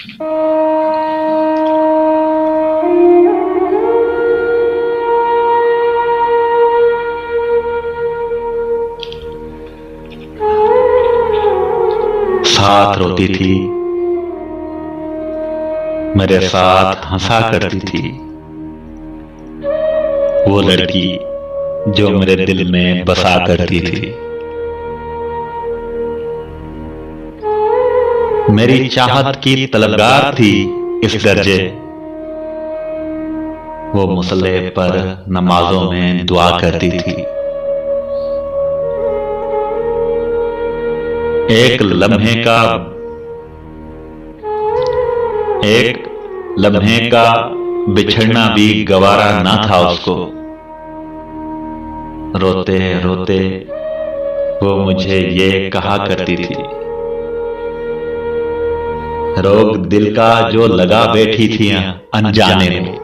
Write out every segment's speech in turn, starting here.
साथ रोती थी, मेरे साथ हंसा करती थी, वो लड़की जो मेरे दिल में बसा करती थी। मेरी चाहत की तलबगार थी इस दर्जे, वो मुसल्ले पर नमाजों में दुआ करती थी। एक लम्हे का बिछड़ना भी गवारा ना था उसको। रोते रोते वो मुझे ये कहा करती थी, रोग दिल का जो लगा बैठी थी अनजाने में,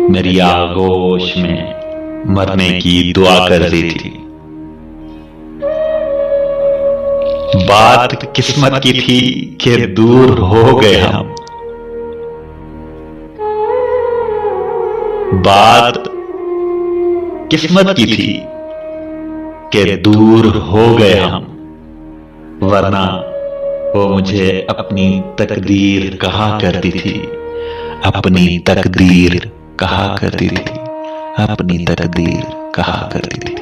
मेरी आगोश में मरने की दुआ करती थी। बात किस्मत की थी कि दूर हो गए हम, बात किस्मत की थी कि दूर हो गए हम, वरना वो मुझे अपनी तकदीर कहा करती थी, अपनी तकदीर कहा करती थी, अपनी तकदीर कहा करती थी।